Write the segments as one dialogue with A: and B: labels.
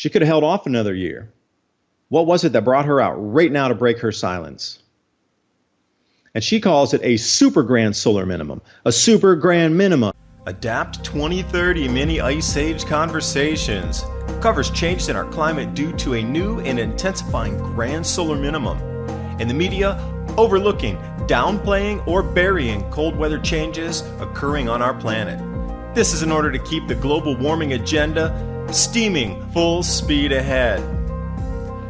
A: She could have held off another year. What was it that brought her out right now to break her silence? And she calls it a super grand solar minimum, a super grand minimum.
B: Adapt 2030 Mini Ice Age Conversations covers changes in our climate due to a new and intensifying grand solar minimum. In the media, overlooking, downplaying, or burying cold weather changes occurring on our planet. This is in order to keep the global warming agenda steaming full speed ahead.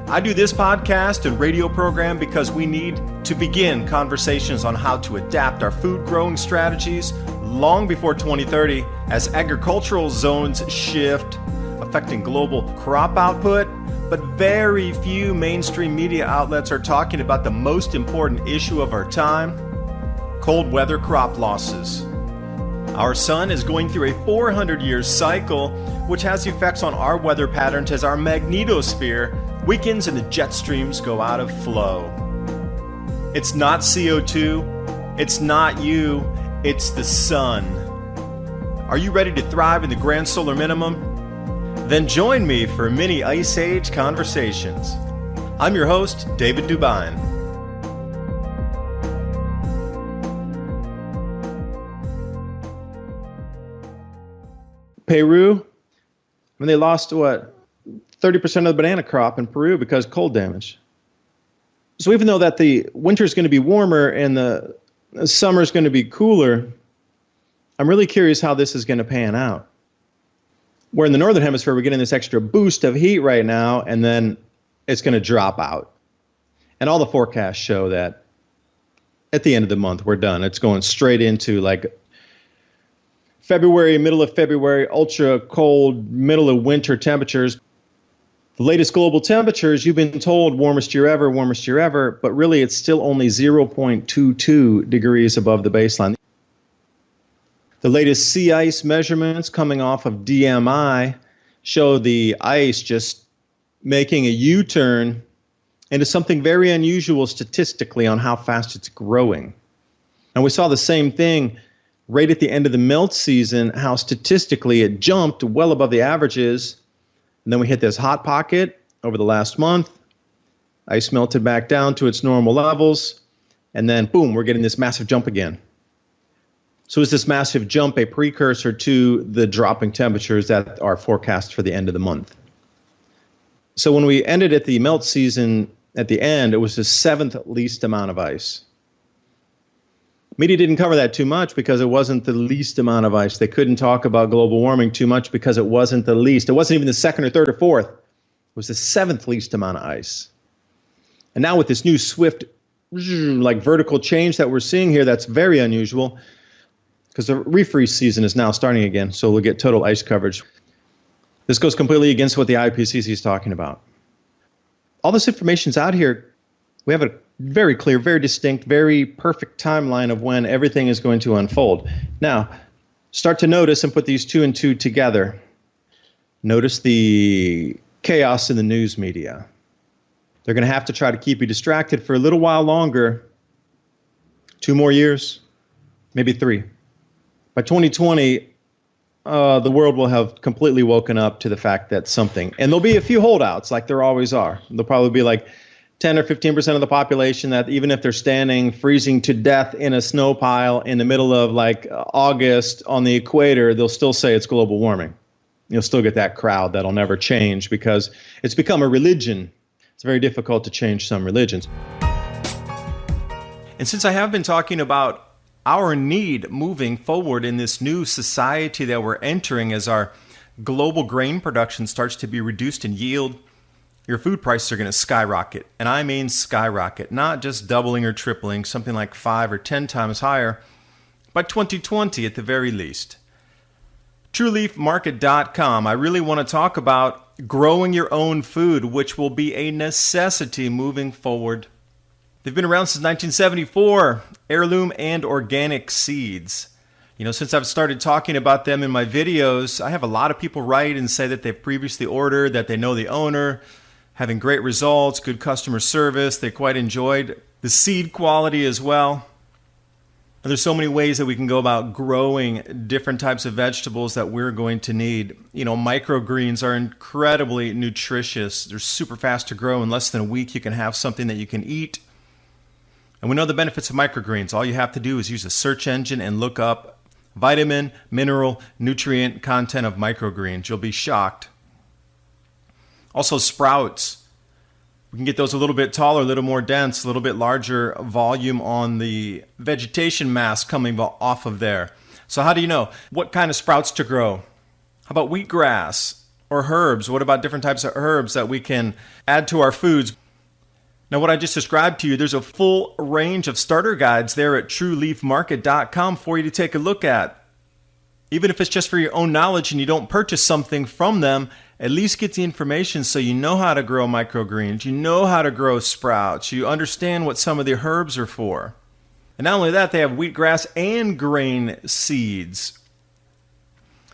B: I do this podcast and radio program because we need to begin conversations on how to adapt our food growing strategies long before 2030 as agricultural zones shift, affecting global crop output, but very few mainstream media outlets are talking about the most important issue of our time, cold weather crop losses. Our sun is going through a 400-year cycle, which has effects on our weather patterns as our magnetosphere weakens and the jet streams go out of flow. It's not CO2, it's not you, it's the sun. Are you ready to thrive in the Grand Solar Minimum? Then join me for Mini Ice Age Conversations. I'm your host, David DuByne.
A: Peru, when they lost, 30% of the banana crop in Peru because of cold damage. So even though that the winter is going to be warmer and the summer is going to be cooler, I'm really curious how this is going to pan out. Where in the northern hemisphere, we're getting this extra boost of heat right now, and then it's going to drop out. And all the forecasts show that at the end of the month, we're done. It's going straight into like February, middle of February, ultra cold, middle of winter temperatures. The latest global temperatures, you've been told warmest year ever, but really it's still only 0.22 degrees above the baseline. The latest sea ice measurements coming off of DMI show the ice just making a U-turn into something very unusual statistically on how fast it's growing. And we saw the same thing right at the end of the melt season, how statistically it jumped well above the averages. And then we hit this hot pocket over the last month. Ice melted back down to its normal levels. And then, boom, we're getting this massive jump again. So is this massive jump a precursor to the dropping temperatures that are forecast for the end of the month? So when we ended at the melt season at the end, it was the seventh least amount of ice. Media didn't cover that too much because it wasn't the least amount of ice. They couldn't talk about global warming too much because it wasn't the least. It wasn't even the second or third or fourth. It was the seventh least amount of ice. And now with this new swift, like vertical change that we're seeing here, that's very unusual because the refreeze season is now starting again. So we'll get total ice coverage. This goes completely against what the IPCC is talking about. All this information's out here. We have a very clear, very distinct, very perfect timeline of when everything is going to unfold. Now, start to notice and put these two and two together. Notice the chaos in the news media. They're going to have to try to keep you distracted for a little while longer. 2 more years, maybe 3. By 2020, the world will have completely woken up to the fact that something, and there'll be a few holdouts like there always are. There'll probably be like 10 or 15% of the population that even if they're standing freezing to death in a snow pile in the middle of like August on the equator, they'll still say it's global warming. You'll still get that crowd that'll never change because it's become a religion. It's very difficult to change some religions.
B: And since I have been talking about our need moving forward in this new society that we're entering as our global grain production starts to be reduced in yield, your food prices are going to skyrocket. And I mean skyrocket, not just doubling or tripling, something like 5 or 10 times higher by 2020 at the very least. TrueLeafMarket.com. I really want to talk about growing your own food, which will be a necessity moving forward. They've been around since 1974, heirloom and organic seeds. You know, since I've started talking about them in my videos, I have a lot of people write and say that they've previously ordered, that they know the owner, having great results, good customer service. They quite enjoyed the seed quality as well. There's so many ways that we can go about growing different types of vegetables that we're going to need. Microgreens are incredibly nutritious. They're super fast to grow. In less than a week, you can have something that you can eat. And we know the benefits of microgreens. All you have to do is use a search engine and look up vitamin, mineral, nutrient content of microgreens. You'll be shocked. Also, sprouts. We can get those a little bit taller, a little more dense, a little bit larger volume on the vegetation mass coming off of there. So how do you know what kind of sprouts to grow? How about wheatgrass or herbs? What about different types of herbs that we can add to our foods? Now, what I just described to you, there's a full range of starter guides there at trueleafmarket.com for you to take a look at. Even if it's just for your own knowledge and you don't purchase something from them, at least get the information so you know how to grow microgreens, you know how to grow sprouts, you understand what some of the herbs are for. And not only that, they have wheatgrass and grain seeds.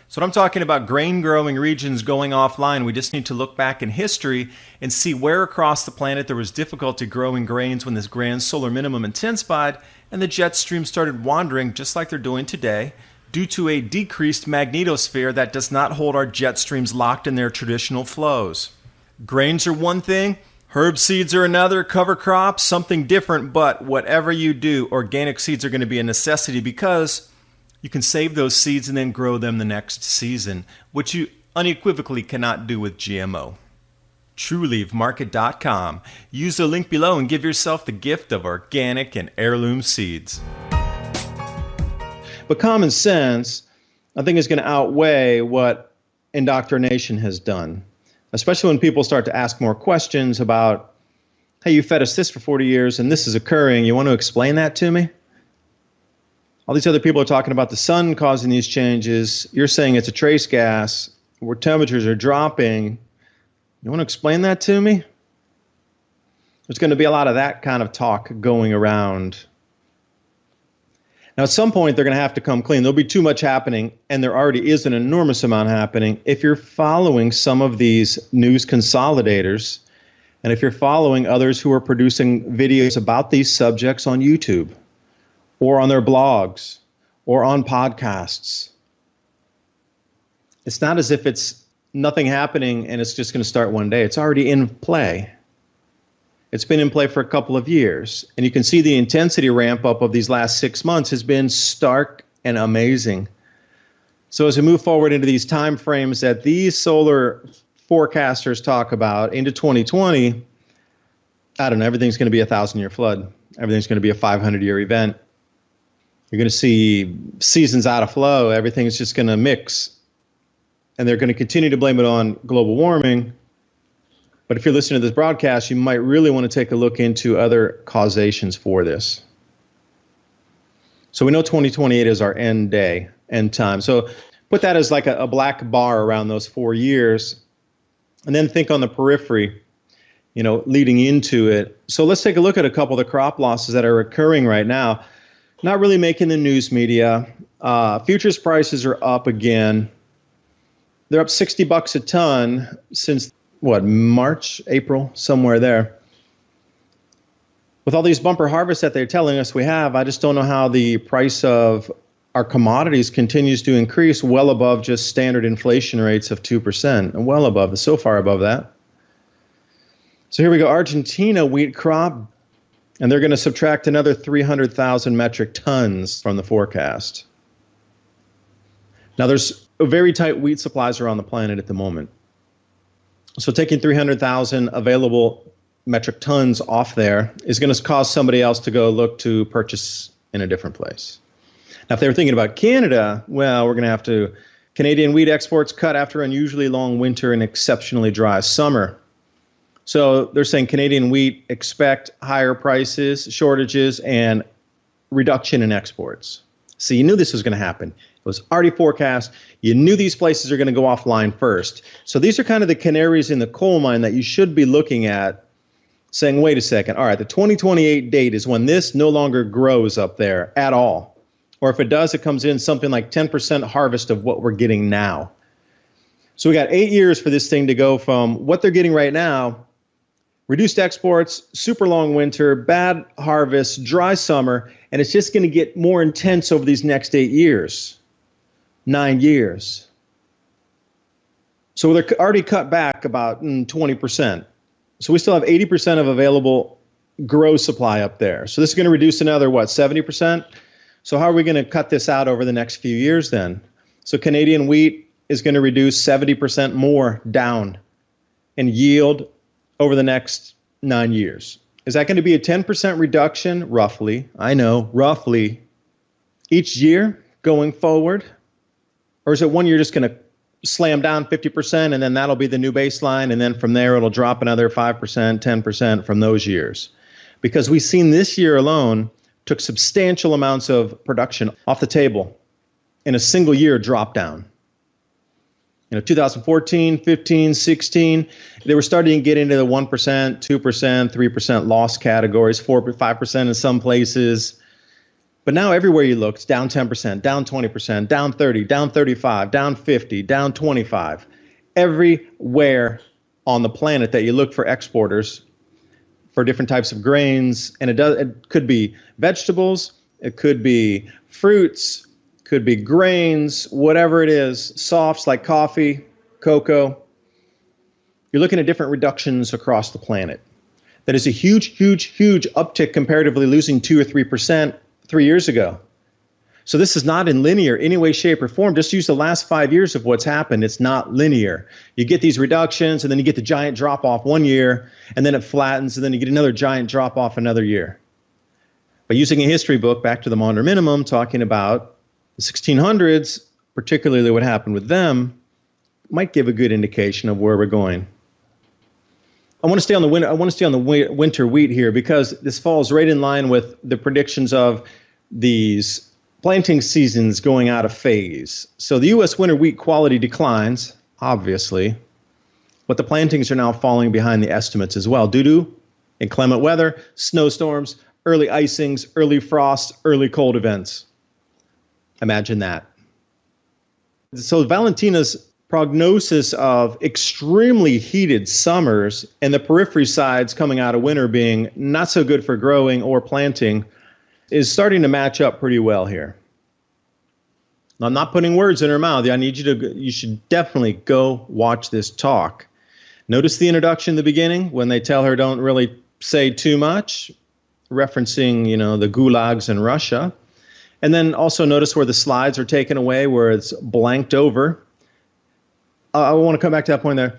B: So I'm talking about grain growing regions going offline. We just need to look back in history and see where across the planet there was difficulty growing grains when this grand solar minimum intensified and the jet stream started wandering just like they're doing today, due to a decreased magnetosphere that does not hold our jet streams locked in their traditional flows. Grains are one thing, herb seeds are another, cover crops, something different, but whatever you do, organic seeds are going to be a necessity because you can save those seeds and then grow them the next season, which you unequivocally cannot do with GMO. TrueLeafMarket.com. Use the link below and give yourself the gift of organic and heirloom seeds.
A: But common sense, I think, is going to outweigh what indoctrination has done, especially when people start to ask more questions about, hey, you fed us this for 40 years and this is occurring. You want to explain that to me? All these other people are talking about the sun causing these changes. You're saying it's a trace gas where temperatures are dropping. You want to explain that to me? There's going to be a lot of that kind of talk going around. Now, at some point, they're going to have to come clean. There'll be too much happening, and there already is an enormous amount happening. If you're following some of these news consolidators, and if you're following others who are producing videos about these subjects on YouTube, or on their blogs, or on podcasts, it's not as if it's nothing happening and it's just going to start one day. It's already in play. It's been in play for a couple of years, and you can see the intensity ramp up of these last 6 months has been stark and amazing. So as we move forward into these time frames that these solar forecasters talk about into 2020, I don't know, everything's going to be a 1,000-year flood. Everything's going to be a 500-year event. You're going to see seasons out of flow. Everything's just going to mix, and they're going to continue to blame it on global warming. But if you're listening to this broadcast, you might really want to take a look into other causations for this. So we know 2028 is our end day, end time. So put that as like a black bar around those 4 years, and then think on the periphery, leading into it. So let's take a look at a couple of the crop losses that are occurring right now. Not really making the news media. Futures prices are up again. They're up $60 a ton since March, April, somewhere there. With all these bumper harvests that they're telling us we have, I just don't know how the price of our commodities continues to increase well above just standard inflation rates of 2%, and well above, so far above that. So here we go, Argentina wheat crop, and they're going to subtract another 300,000 metric tons from the forecast. Now there's very tight wheat supplies around the planet at the moment. So taking 300,000 available metric tons off there is going to cause somebody else to go look to purchase in a different place. Now, if they were thinking about Canada, well, we're going to have to, Canadian wheat exports cut after unusually long winter and exceptionally dry summer. So they're saying Canadian wheat expect higher prices, shortages, and reduction in exports. So you knew this was going to happen. It was already forecast. You knew these places are going to go offline first. So these are kind of the canaries in the coal mine that you should be looking at, saying, wait a second, all right, the 2028 date is when this no longer grows up there at all. Or if it does, it comes in something like 10% harvest of what we're getting now. So we got 8 years for this thing to go from what they're getting right now reduced exports, super long winter, bad harvest, dry summer, and it's just going to get more intense over these next 8 years, 9 years. So they're already cut back about 20%. So we still have 80% of available grow supply up there. So this is going to reduce another, 70%? So how are we going to cut this out over the next few years then? So Canadian wheat is going to reduce 70% more down in yield over the next 9 years. Is that going to be a 10% reduction, roughly? I know, roughly, each year going forward? Or is it one year just going to slam down 50% and then that'll be the new baseline, and then from there it'll drop another 5%, 10% from those years? Because we've seen this year alone took substantial amounts of production off the table in a single year drop down. 2014, 15, 16, they were starting to get into the 1%, 2%, 3% loss categories, 4%, 5% in some places. But now everywhere you look, it's down 10%, down 20%, down 30, down 35, down 50, down 25. Everywhere on the planet that you look for exporters for different types of grains, and it could be vegetables, it could be fruits, could be grains, whatever it is, softs like coffee, cocoa. You're looking at different reductions across the planet. That is a huge, huge, huge uptick comparatively losing 2 or 3% 3 years ago. So this is not in linear any way, shape, or form. Just use the last 5 years of what's happened. It's not linear. You get these reductions, and then you get the giant drop off one year, and then it flattens, and then you get another giant drop off another year. By using a history book back to the modern minimum, talking about the 1600s, particularly what happened with them, might give a good indication of where we're going. I want to stay on the winter wheat here because this falls right in line with the predictions of these planting seasons going out of phase. So the U.S. winter wheat quality declines, obviously, but the plantings are now falling behind the estimates as well due to inclement weather, snowstorms, early icings, early frosts, early cold events. Imagine that. So Valentina's prognosis of extremely heated summers and the periphery sides coming out of winter being not so good for growing or planting is starting to match up pretty well here. Now, I'm not putting words in her mouth. I need you should definitely go watch this talk. Notice the introduction in the beginning when they tell her don't really say too much, referencing, the gulags in Russia. And then also notice where the slides are taken away, where it's blanked over. I want to come back to that point there.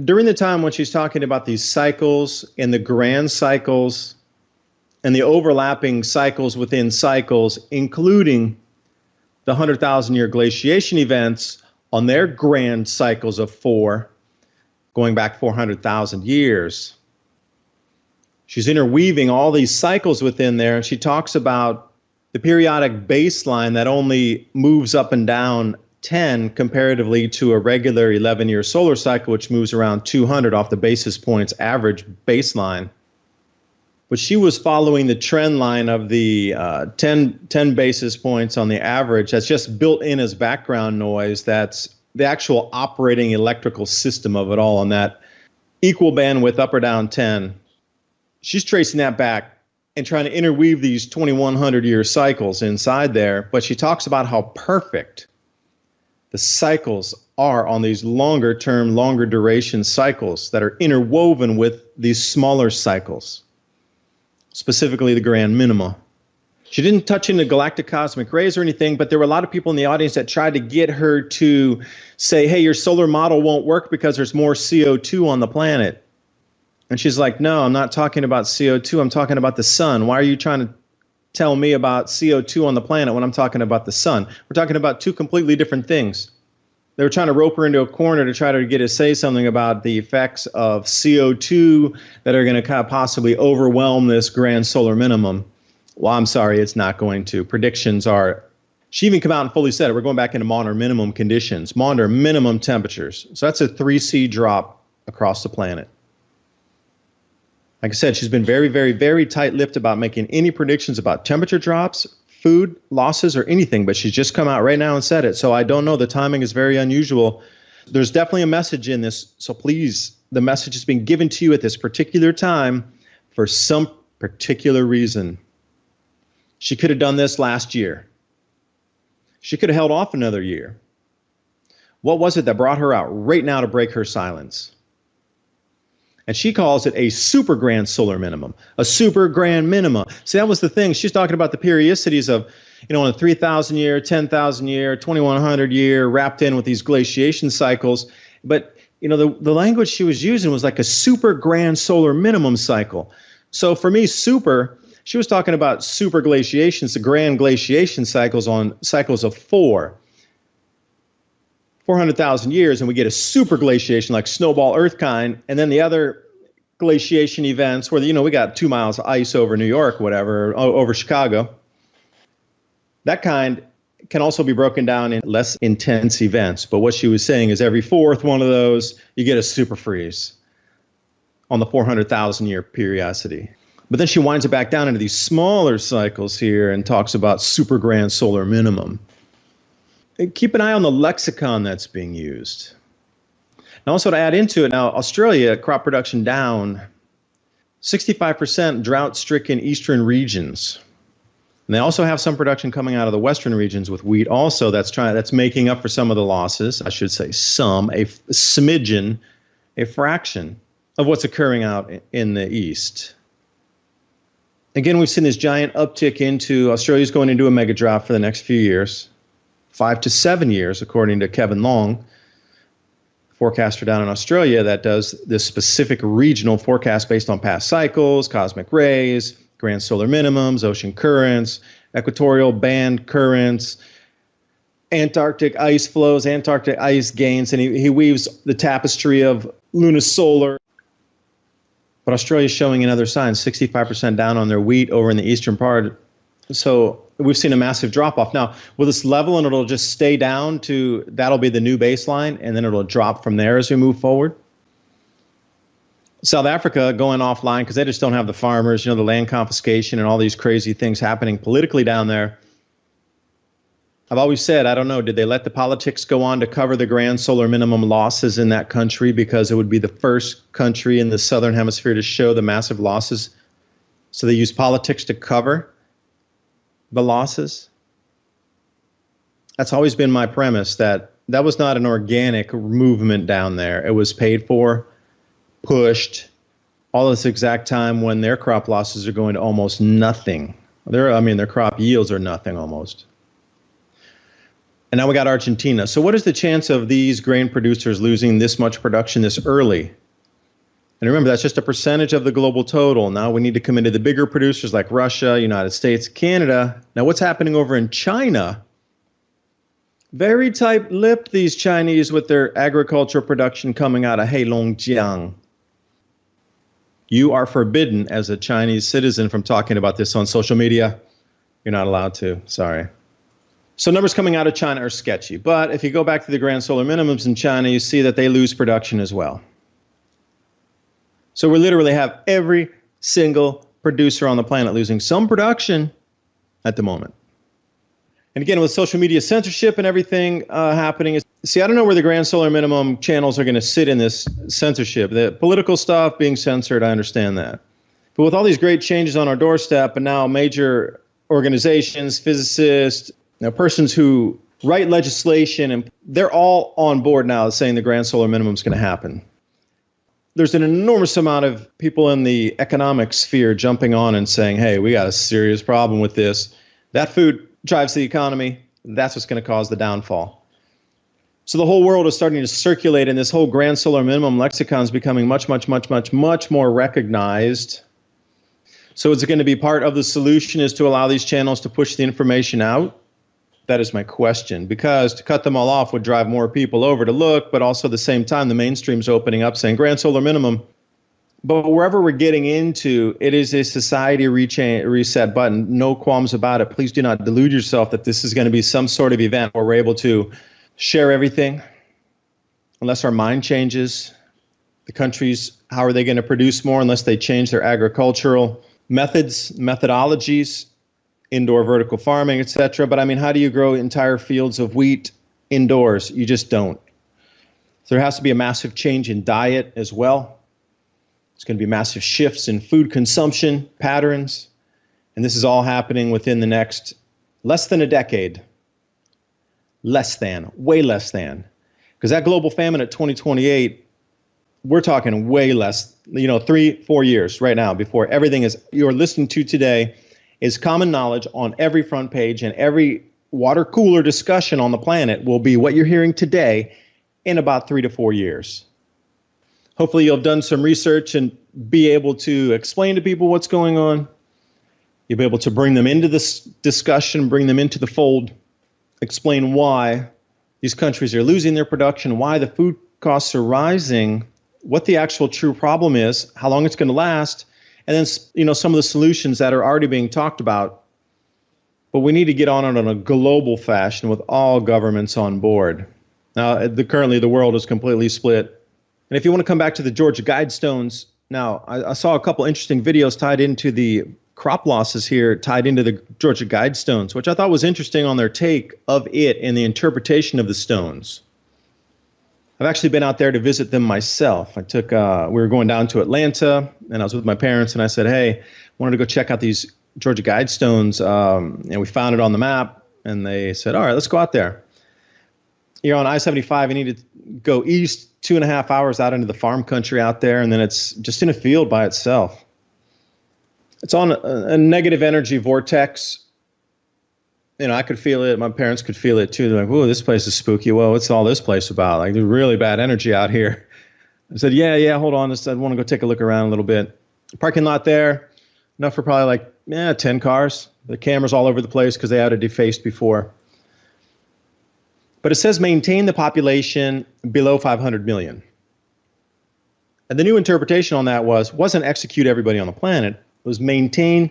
A: During the time when she's talking about these cycles and the grand cycles and the overlapping cycles within cycles, including the 100,000-year glaciation events on their grand cycles of 4, going back 400,000 years. She's interweaving all these cycles within there, and she talks about the periodic baseline that only moves up and down 10 comparatively to a regular 11-year solar cycle, which moves around 200 off the basis points average baseline. But she was following the trend line of the 10 basis points on the average. That's just built in as background noise. That's the actual operating electrical system of it all on that equal bandwidth up or down 10. She's tracing that back and trying to interweave these 2,100-year cycles inside there. But she talks about how perfect the cycles are on these longer term, longer duration cycles that are interwoven with these smaller cycles, specifically the grand minima. She didn't touch into galactic cosmic rays or anything, but there were a lot of people in the audience that tried to get her to say, hey, your solar model won't work because there's more CO2 on the planet. And she's like, no, I'm not talking about CO2. I'm talking about the sun. Why are you trying to tell me about CO2 on the planet when I'm talking about the sun? We're talking about two completely different things. They were trying to rope her into a corner to try to get her to say something about the effects of CO2 that are going to kind of possibly overwhelm this grand solar minimum. Well, I'm sorry, it's not going to. Predictions are, she even came out and fully said it, we're going back into modern minimum conditions, modern minimum temperatures. So that's a 3C drop across the planet. Like I said, she's been very, very, very tight-lipped about making any predictions about temperature drops, food losses, or anything, but she's just come out right now and said it. So I don't know. The timing is very unusual. There's definitely a message in this, so please the message is being given to you at this particular time for some particular reason. She could have done this last year. She could have held off another year. What was it that brought her out right now to break her silence? And she calls it a super grand solar minimum, a super grand minima. See, that was the thing. She's talking about the periodicities of, in a 3,000 year, 10,000 year, 2,100 year, wrapped in with these glaciation cycles. But, the language she was using was like a super grand solar minimum cycle. So for me, she was talking about super glaciations, the grand glaciation cycles on cycles of 400,000 years, and we get a super glaciation like snowball Earth kind, and then the other glaciation events where, we got 2 miles of ice over New York, whatever, over Chicago. That kind can also be broken down in less intense events. But what she was saying is every fourth one of those, you get a super freeze on the 400,000 year periodicity. But then she winds it back down into these smaller cycles here and talks about super grand solar minimum. And keep an eye on the lexicon that's being used. And also to add into it, now Australia, crop production down, 65% drought-stricken eastern regions. And they also have some production coming out of the western regions with wheat also that's making up for some of the losses. I should say some, a smidgen, a fraction of what's occurring out in the east. Again, we've seen this giant uptick into Australia's going into a mega drought for the next few years, 5 to 7 years, according to Kevin Long, forecaster down in Australia that does this specific regional forecast based on past cycles, cosmic rays, grand solar minimums, ocean currents, equatorial band currents, Antarctic ice flows, Antarctic ice gains, and he weaves the tapestry of lunisolar. But Australia is showing another sign, 65% down on their wheat over in the eastern part. So we've seen a massive drop-off. Now, will this level and it'll just stay down to, that'll be the new baseline, and then it'll drop from there as we move forward? South Africa going offline because they just don't have the farmers, the land confiscation and all these crazy things happening politically down there. I've always said, I don't know, did they let the politics go on to cover the grand solar minimum losses in that country because it would be the first country in the southern hemisphere to show the massive losses? So they used politics to cover the losses? That's always been my premise, that was not an organic movement down there. It was paid for, pushed, all this exact time when their crop losses are going to almost nothing. Their crop yields are nothing almost. And now we got Argentina. So what is the chance of these grain producers losing this much production this early? And remember, that's just a percentage of the global total. Now we need to come into the bigger producers like Russia, United States, Canada. Now what's happening over in China? Very tight-lipped, these Chinese, with their agricultural production coming out of Heilongjiang. You are forbidden as a Chinese citizen from talking about this on social media. You're not allowed to. Sorry. So numbers coming out of China are sketchy. But if you go back to the grand solar minimums in China, you see that they lose production as well. So we literally have every single producer on the planet losing some production at the moment. And again, with social media censorship and everything happening, I don't know where the grand solar minimum channels are going to sit in this censorship. The political stuff being censored, I understand that. But with all these great changes on our doorstep, and now major organizations, physicists, persons who write legislation, and they're all on board now saying the grand solar minimum is going to happen. There's an enormous amount of people in the economic sphere jumping on and saying, hey, we got a serious problem with this. That food drives the economy. That's what's going to cause the downfall. So the whole world is starting to circulate, and this whole grand solar minimum lexicon is becoming much more recognized. So is it going to be part of the solution is to allow these channels to push the information out? That is my question, because to cut them all off would drive more people over to look, but also at the same time, the mainstream's opening up saying grand solar minimum. But wherever we're getting into, it is a society reset button. No qualms about it. Please do not delude yourself that this is going to be some sort of event where we're able to share everything unless our mind changes. The countries, how are they going to produce more unless they change their agricultural methods, methodologies, indoor vertical farming, etc. But how do you grow entire fields of wheat indoors? You just don't. So there has to be a massive change in diet as well. It's going to be massive shifts in food consumption patterns. And this is all happening within the next less than a decade. Less than, way less than. Because that global famine at 2028, we're talking way less, 3-4 years right now before everything you're listening to today is common knowledge on every front page, and every water cooler discussion on the planet will be what you're hearing today in about 3 to 4 years. Hopefully you'll have done some research and be able to explain to people what's going on. You'll be able to bring them into this discussion, bring them into the fold, explain why these countries are losing their production, why the food costs are rising, what the actual true problem is, how long it's going to last, and then some of the solutions that are already being talked about. But we need to get on it on a global fashion with all governments on board. Now, currently the world is completely split. And if you want to come back to the Georgia Guidestones, now I saw a couple interesting videos tied into the crop losses here, tied into the Georgia Guidestones, which I thought was interesting on their take of it and the interpretation of the stones. I've actually been out there to visit them myself. We were going down to Atlanta, and I was with my parents, and I said, hey, I wanted to go check out these Georgia Guidestones, and we found it on the map, and they said, all right, let's go out there. You're on I-75, you need to go east 2.5 hours out into the farm country out there, and then it's just in a field by itself. It's on a negative energy vortex. I could feel it. My parents could feel it too. They're like, "Whoa, this place is spooky." Well, what's all this place about? Like, there's really bad energy out here. I said, yeah, hold on. I want to go take a look around a little bit. Parking lot there, enough for probably 10 cars. The cameras all over the place because they had it defaced before. But it says maintain the population below 500 million. And the new interpretation on that wasn't execute everybody on the planet. It was maintain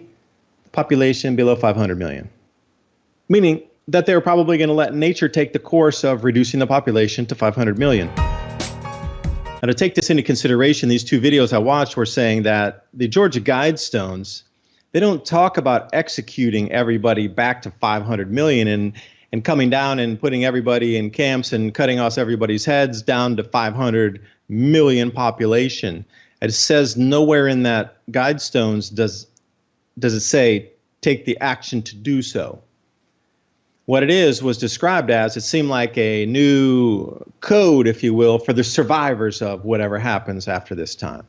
A: the population below 500 million. Meaning that they were probably going to let nature take the course of reducing the population to 500 million. Now, to take this into consideration, these two videos I watched were saying that the Georgia Guidestones, they don't talk about executing everybody back to 500 million and coming down and putting everybody in camps and cutting off everybody's heads down to 500 million population. It says nowhere in that Guidestones does it say take the action to do so. What it was described as, it seemed like a new code, if you will, for the survivors of whatever happens after this time.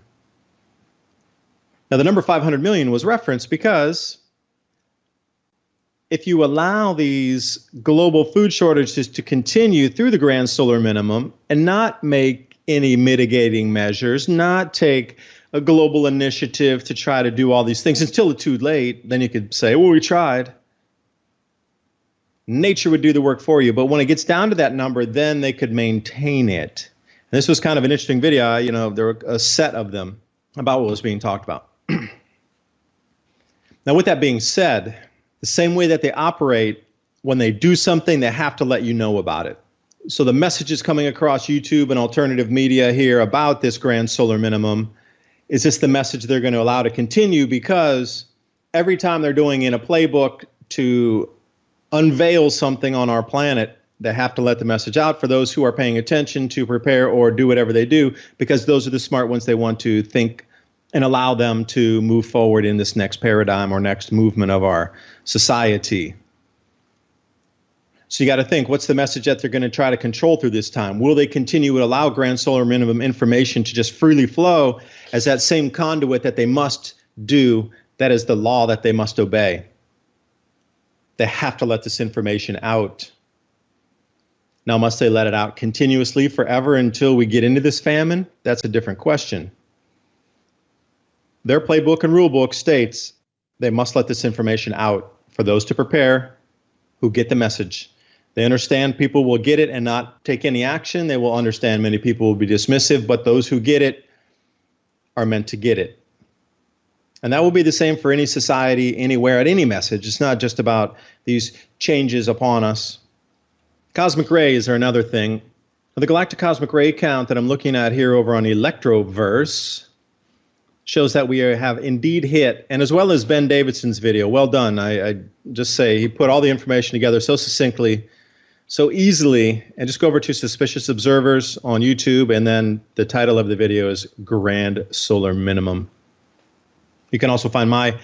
A: Now, the number 500 million was referenced because if you allow these global food shortages to continue through the Grand Solar Minimum and not make any mitigating measures, not take a global initiative to try to do all these things until it's too late, then you could say, well, we tried. Nature would do the work for you. But when it gets down to that number, then they could maintain it. And this was kind of an interesting video. There were a set of them about what was being talked about. Now, with that being said, the same way that they operate, when they do something, they have to let you know about it. So the messages coming across YouTube and alternative media here about this Grand Solar Minimum, is this the message they're going to allow to continue? Because every time they're doing in a playbook to unveil something on our planet, they have to let the message out for those who are paying attention to prepare or do whatever they do, because those are the smart ones they want to think and allow them to move forward in this next paradigm or next movement of our society. So you got to think, what's the message that they're going to try to control through this time? Will they continue to allow Grand Solar Minimum information to just freely flow as that same conduit that they must do, that is the law that they must obey? They have to let this information out. Now, must they let it out continuously forever until we get into this famine? That's a different question. Their playbook and rulebook states they must let this information out for those to prepare who get the message. They understand people will get it and not take any action. They will understand many people will be dismissive, but those who get it are meant to get it. And that will be the same for any society, anywhere, at any message. It's not just about these changes upon us. Cosmic rays are another thing. The galactic cosmic ray count that I'm looking at here over on Electroverse shows that we have indeed hit, and as well as Ben Davidson's video, well done. I just say he put all the information together so succinctly so easily. And just go over to Suspicious Observers on YouTube, and then the title of the video is Grand Solar Minimum. You can also find my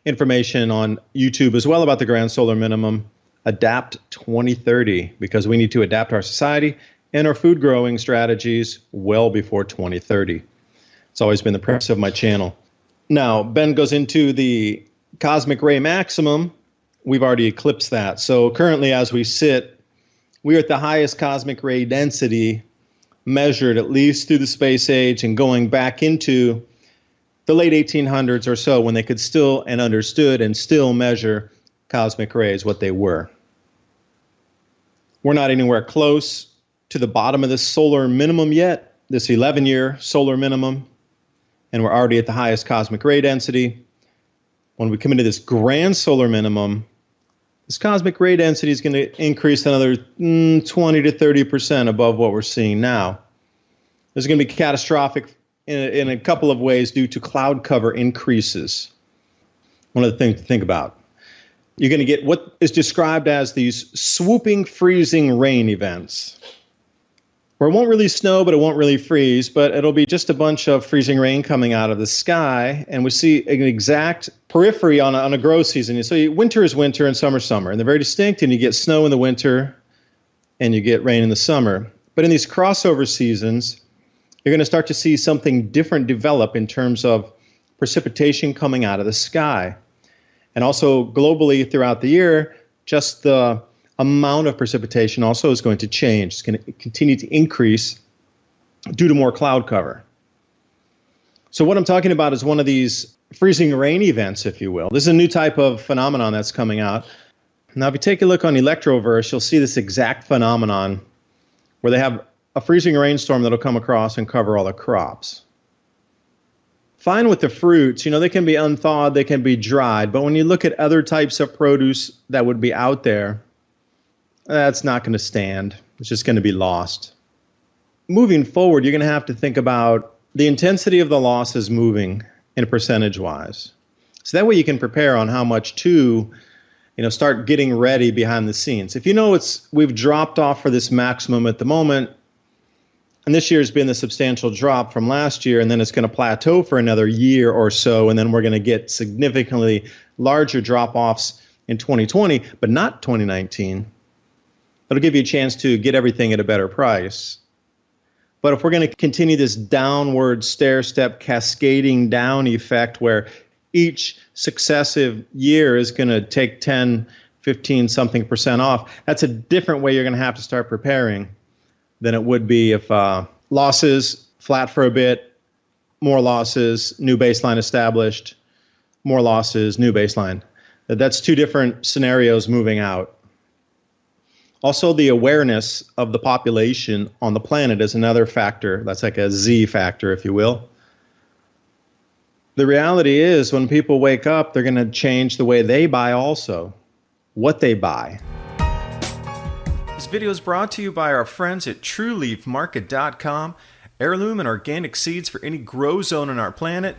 A: information on YouTube as well about the Grand Solar Minimum, Adapt 2030, because we need to adapt our society and our food growing strategies well before 2030. It's always been the premise of my channel. Now, Ben goes into the cosmic ray maximum. We've already eclipsed that. So currently, as we sit, we're at the highest cosmic ray density measured at least through the space age and going back into the late 1800s or so, when they could still and understood and still measure cosmic rays, what they were. We're not anywhere close to the bottom of this solar minimum yet, this 11-year solar minimum, and we're already at the highest cosmic ray density. When we come into this grand solar minimum, this cosmic ray density is going to increase another 20 to 30% above what we're seeing now. This is going to be catastrophic in a couple of ways due to cloud cover increases. One of the things to think about. You're going to get what is described as these swooping freezing rain events, where it won't really snow, but it won't really freeze, but it'll be just a bunch of freezing rain coming out of the sky, and we see an exact periphery on a grow season. So winter is winter and summer is summer, and they're very distinct, and you get snow in the winter and you get rain in the summer. But in these crossover seasons, you're going to start to see something different develop in terms of precipitation coming out of the sky. And also globally throughout the year, just the amount of precipitation also is going to change. It's going to continue to increase due to more cloud cover. So what I'm talking about is one of these freezing rain events, if you will. This is a new type of phenomenon that's coming out. Now, if you take a look on Electroverse, you'll see this exact phenomenon where they have a freezing rainstorm that'll come across and cover all the crops. Fine with the fruits, they can be unthawed, they can be dried, but when you look at other types of produce that would be out there, that's not going to stand. It's just going to be lost. Moving forward, you're going to have to think about the intensity of the losses moving in percentage-wise. So that way you can prepare on how much to, start getting ready behind the scenes. If we've dropped off for this maximum at the moment, and this year's been the substantial drop from last year, and then it's going to plateau for another year or so, and then we're going to get significantly larger drop-offs in 2020, but not 2019. It'll give you a chance to get everything at a better price. But if we're going to continue this downward stair-step cascading down effect where each successive year is going to take 10, 15 something percent off, that's a different way you're going to have to start preparing than it would be if losses flat for a bit, more losses, new baseline established, more losses, new baseline. That's two different scenarios moving out. Also, the awareness of the population on the planet is another factor. That's like a Z factor, if you will. The reality is when people wake up, they're going to change the way they buy also, what they buy.
B: This video is brought to you by our friends at TrueLeafMarket.com. Heirloom and organic seeds for any grow zone on our planet.